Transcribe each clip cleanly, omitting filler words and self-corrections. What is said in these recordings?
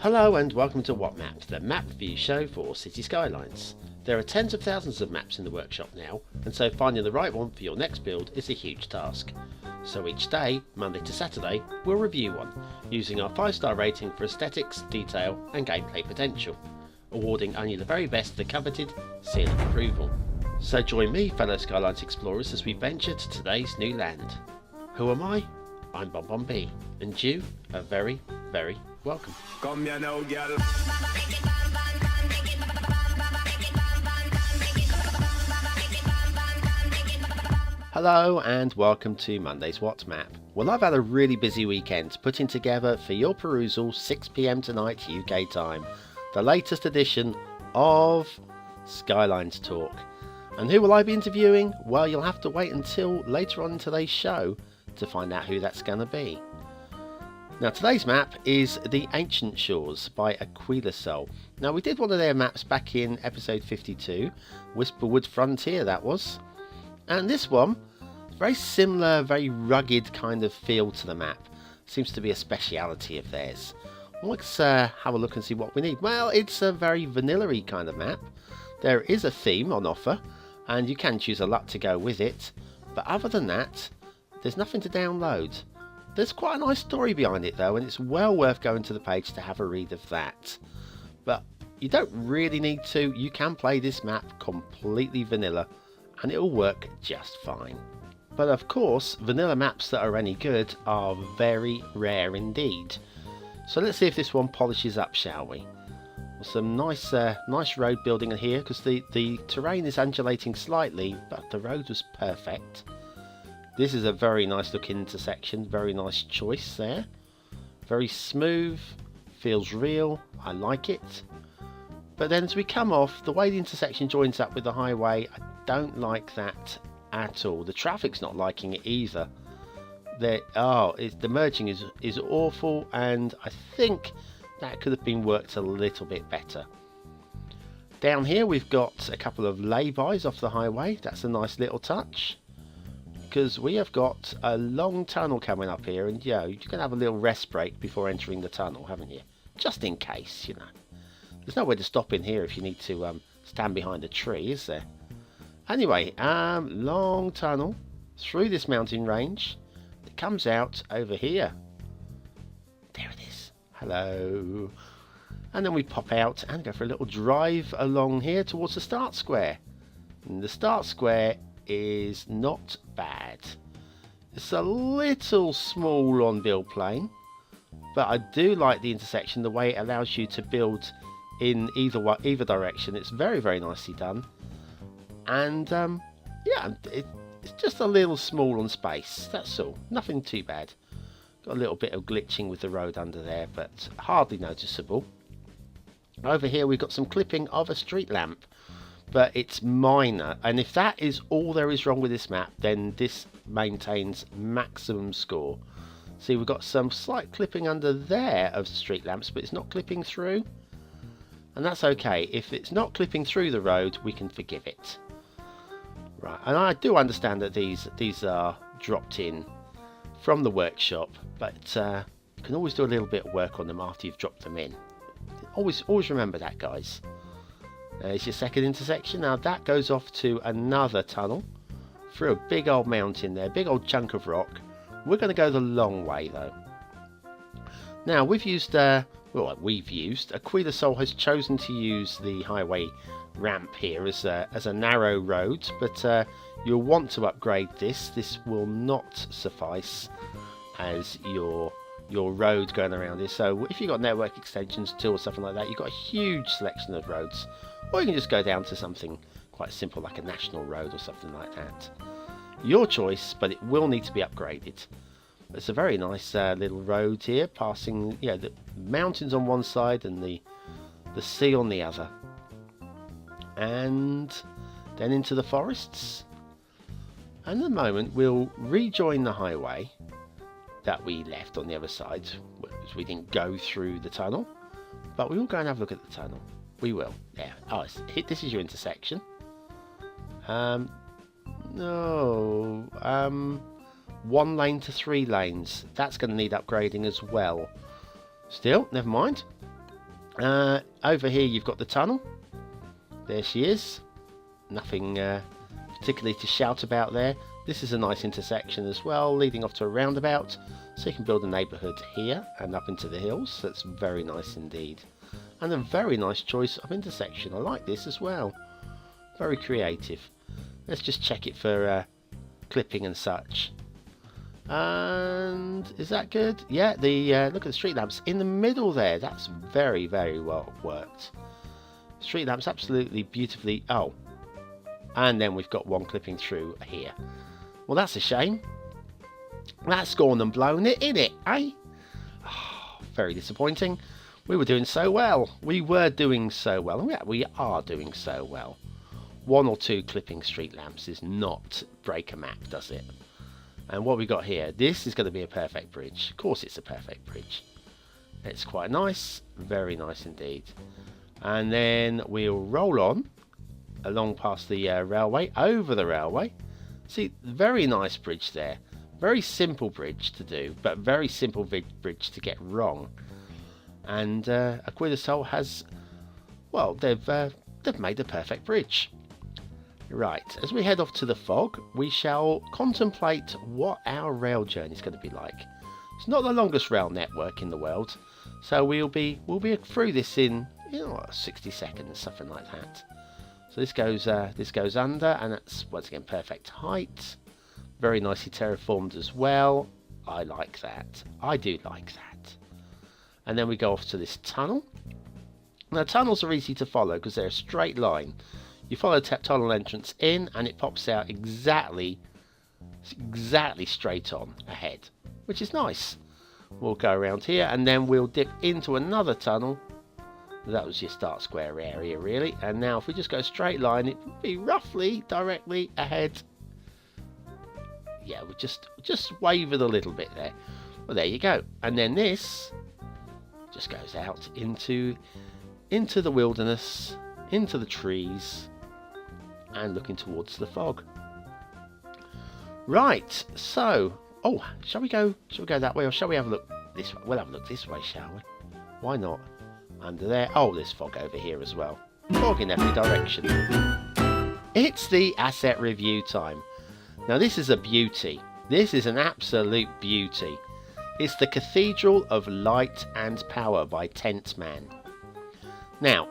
Hello and welcome to What Map, the map review show for Cities Skylines. There are tens of thousands of maps in the workshop now, and so finding the right one for your next build is a huge task. So each day, Monday to Saturday, we'll review one, using our 5-star rating for aesthetics, detail and gameplay potential, awarding only the very best the coveted seal of approval. So join me, fellow Skylines explorers, as we venture to today's new land. Who am I? I'm BonBonB, and you are very, very welcome. Come here now, girl. Hello and welcome to Monday's What Map. Well, I've had a really busy weekend putting together for your perusal 6 PM tonight UK time, the latest edition of Skylines Talk. And who will I be interviewing? Well, you'll have to wait until later on in today's show to find out who that's going to be. Now today's map is the Ancient Shores by AquilaSol. Now we did one of their maps back in episode 52, Whisperwood Frontier that was. And this one, very similar, very rugged kind of feel to the map. Seems to be a speciality of theirs. Let's have a look and see what we need. Well, it's a very vanilla-y kind of map. There is a theme on offer, and you can choose a LUT to go with it. But other than that, there's nothing to download. There's quite a nice story behind it though, and it's well worth going to the page to have a read of that. But you don't really need to. You can play this map completely vanilla and it will work just fine. But of course, vanilla maps that are any good are very rare indeed. So let's see if this one polishes up, shall we? Well, some nice road building in here, because the terrain is undulating slightly, but the road was perfect. This is a very nice looking intersection, very nice choice there. Very smooth, feels real, I like it. But then as we come off, the way the intersection joins up with the highway, I don't like that at all. The traffic's not liking it either. The merging is awful, and I think that could have been worked a little bit better. Down here we've got a couple of lay-bys off the highway, that's a nice little touch. Because we have got a long tunnel coming up here, and you're going to have a little rest break before entering the tunnel, haven't you? Just in case, you know. There's nowhere to stop in here if you need to stand behind a tree, is there? Anyway, long tunnel through this mountain range. It comes out over here. There it is. Hello. And then we pop out and go for a little drive along here towards the start square. And the start square is not bad. It's a little small on build plane, but I do like the intersection, the way it allows you to build in either direction. It's very, very nicely done, and yeah, it's just a little small on space, that's all, nothing too bad. Got a little bit of glitching with the road under there, but hardly noticeable. Over here we've got some clipping of a street lamp, but it's minor, and if that is all there is wrong with this map, then this maintains maximum score. See, we've got some slight clipping under there of street lamps, but it's not clipping through, and that's okay. If it's not clipping through the road, we can forgive it. Right, and I do understand that these are dropped in from the workshop, but you can always do a little bit of work on them after you've dropped them in. Always remember that, guys. There's your second intersection. Now that goes off to another tunnel through a big old mountain there, big old chunk of rock. We're going to go the long way though. Now we've used, AquilaSol has chosen to use the highway ramp here as a narrow road, but you'll want to upgrade this. This will not suffice as your road going around this. So if you've got network extensions too or something like that, you've got a huge selection of roads. Or you can just go down to something quite simple like a national road or something like that. Your choice, but it will need to be upgraded. It's a very nice little road here, passing the mountains on one side and the sea on the other. And then into the forests. And in a moment we'll rejoin the highway that we left on the other side, because we didn't go through the tunnel. But we will go and have a look at the tunnel. We will. There. Oh, this is your intersection. No. 1 lane to 3 lanes. That's going to need upgrading as well. Still, never mind. Over here you've got the tunnel. There she is. Nothing particularly to shout about there. This is a nice intersection as well, leading off to a roundabout, so you can build a neighbourhood here and up into the hills. That's very nice indeed. And a very nice choice of intersection. I like this as well. Very creative. Let's just check it for clipping and such. And is that good? Yeah, the look at the street lamps in the middle there. That's very, very well worked. Street lamps absolutely beautifully. Oh, and then we've got one clipping through here. Well, that's a shame. That's gone and blown it, innit, eh? Oh, very disappointing. We were doing so well. We were doing so well. Yeah, we are doing so well. One or two clipping street lamps is not break a map, does it? And what we got here, this is going to be a perfect bridge. Of course it's a perfect bridge. It's quite nice, very nice indeed. And then we'll roll on along past the railway, over the railway. See, very nice bridge there. Very simple bridge to do, but very simple bridge to get wrong. And AquilaSol has, well, they've made a perfect bridge. Right, as we head off to the fog, we shall contemplate what our rail journey is going to be like. It's not the longest rail network in the world, so we'll be through this in 60 seconds, something like that. So this goes under, and that's once again perfect height, very nicely terraformed as well. I like that. I do like that. And then we go off to this tunnel. Now tunnels are easy to follow because they're a straight line. You follow the tunnel entrance in and it pops out exactly straight on ahead, which is nice. We'll go around here and then we'll dip into another tunnel. That was your start square area really, and now if we just go straight line it would be roughly directly ahead. Yeah, we'll just wave it a little bit there. Well, there you go. And then this just goes out into the wilderness, into the trees, and looking towards the fog. Right, so shall we go that way, or shall we have a look this way? We'll have a look this way, shall we? Why not? Under there. Oh, there's fog over here as well. Fog in every direction. It's the asset review time. Now this is a beauty. This is an absolute beauty. It's the Cathedral of Light and Power by Tentman. Now,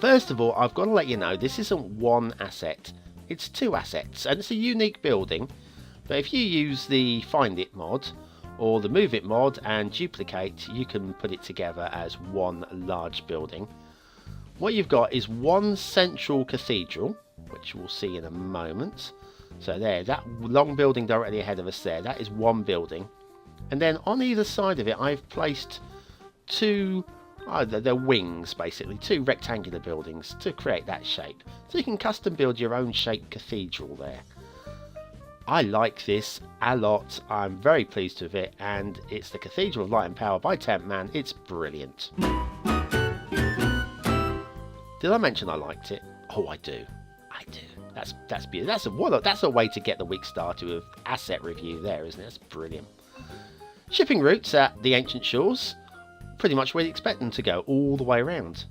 first of all, I've got to let you know this isn't one asset. It's two assets, and it's a unique building. But if you use the Find It mod or the Move It mod and duplicate, you can put it together as one large building. What you've got is one central cathedral, which we'll see in a moment. So there, that long building directly ahead of us there, that is one building. And then on either side of it, I've placed two, they're wings basically, two rectangular buildings to create that shape. So you can custom build your own shaped cathedral there. I like this a lot. I'm very pleased with it, and it's the Cathedral of Light and Power by Tentman. It's brilliant. Did I mention I liked it? Oh, I do. I do. That's beautiful. That's a way to get the week started with asset review there, isn't it? That's brilliant. Shipping routes at the ancient shores, pretty much where you expect them to go, all the way around.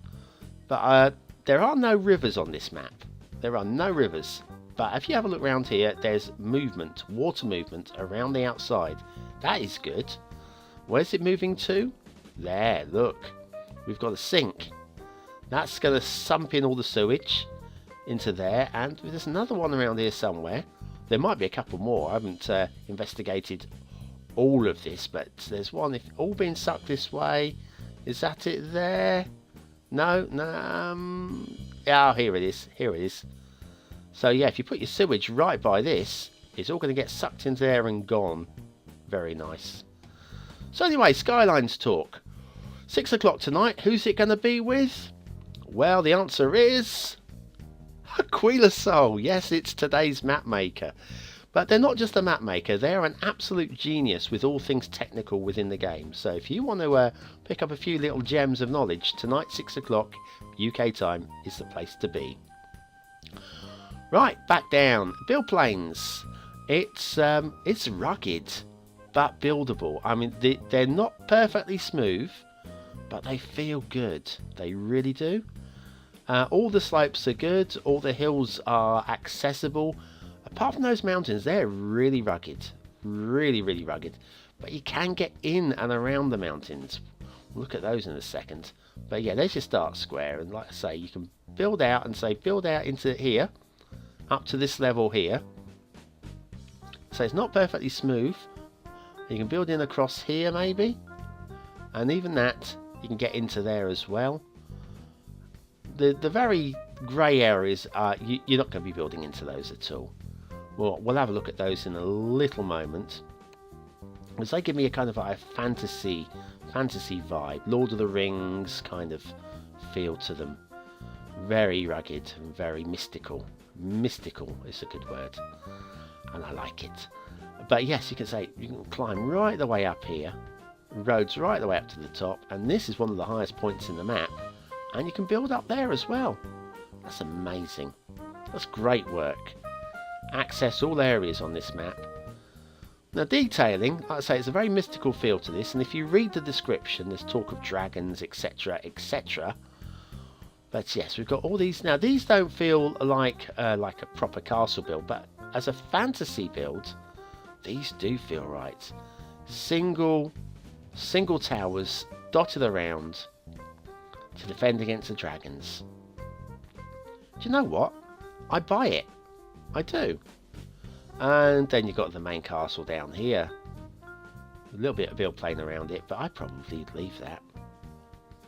But there are no rivers on this map. There are no rivers. But if you have a look around here, there's movement, water movement around the outside. That is good. Where's it moving to? There, look. We've got a sink. That's going to sump in all the sewage into there. And there's another one around here somewhere. There might be a couple more. I haven't investigated all of this, but there's one. If all being sucked this way, is that it there? No. Oh, here it is. Here it is. So yeah, if you put your sewage right by this, it's all going to get sucked into there and gone. Very nice. So anyway, Skylines talk. 6 o'clock tonight, who's it going to be with? Well, the answer is AquilaSol. Yes, it's today's map maker. But they're not just a map maker, they're an absolute genius with all things technical within the game. So if you want to pick up a few little gems of knowledge, tonight 6 o'clock UK time is the place to be. Right, back down. Build planes. It's rugged, but buildable. I mean, they're not perfectly smooth, but they feel good. They really do. All the slopes are good. All the hills are accessible. Apart from those mountains, they're really rugged. Really, really rugged. But you can get in and around the mountains. We'll look at those in a second. But yeah, there's your start square. And like I say, you can build out and say, build out into here. Up to this level here. So it's not perfectly smooth. You can build in across here maybe. And even that, you can get into there as well. The very grey areas, you're not going to be building into those at all. We'll have a look at those in a little moment. Because they give me a kind of a fantasy vibe. Lord of the Rings kind of feel to them. Very rugged and very mystical. Mystical is a good word. And I like it. But yes, you can say you can climb right the way up here. Roads right the way up to the top. And this is one of the highest points in the map. And you can build up there as well. That's amazing. That's great work. Access all areas on this map. Now detailing, like I say, it's a very mystical feel to this, and if you read the description, there's talk of dragons, etc, etc. But yes, we've got all these. Now these don't feel like a proper castle build, but as a fantasy build, these do feel right. Single towers dotted around to defend against the dragons. Do you know what? I buy it. I do. And then you've got the main castle down here. A little bit of build plane around it, but I'd probably leave that.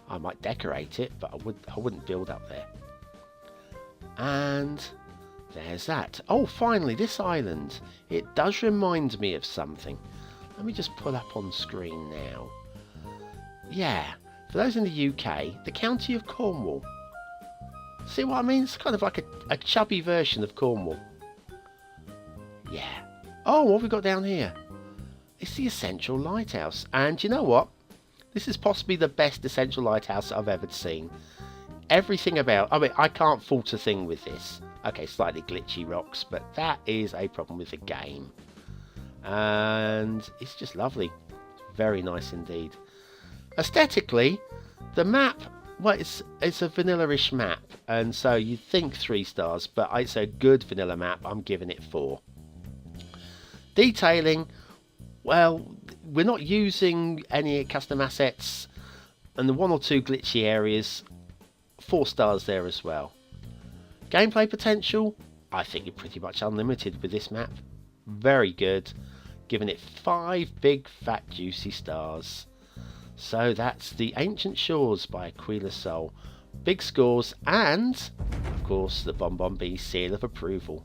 I might decorate it, but I wouldn't build up there. And there's that. Oh, finally, this island. It does remind me of something. Let me just pull up on screen now. Yeah, for those in the UK, the county of Cornwall. See what I mean? It's kind of like a chubby version of Cornwall. Yeah. Oh, what have we got down here? It's the Essential Lighthouse. And you know what? This is possibly the best Essential Lighthouse I've ever seen. Everything about... I mean, I can't fault a thing with this. Okay, slightly glitchy rocks, but that is a problem with the game. And it's just lovely. Very nice indeed. Aesthetically, the map... Well, it's a vanilla-ish map. And so you'd think 3 stars, but it's a good vanilla map. I'm giving it 4. Detailing, well, we're not using any custom assets, and the 1 or 2 glitchy areas, 4 stars there as well. Gameplay potential, I think you're pretty much unlimited with this map. Very good, giving it 5 big fat juicy stars. So that's the Ancient Shores by AquilaSol. Big scores, and of course the BonBonB seal of approval.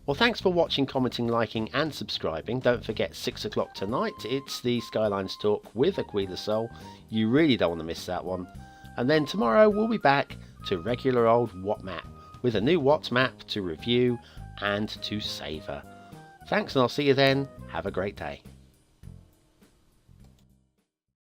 Well, thanks for watching, commenting, liking and subscribing. Don't forget 6 o'clock tonight, it's the Skylines talk with AquilaSol. You really don't want to miss that one. And then tomorrow we'll be back to regular old What Map with a new What Map to review and to savour. Thanks, and I'll see you then. Have a great day.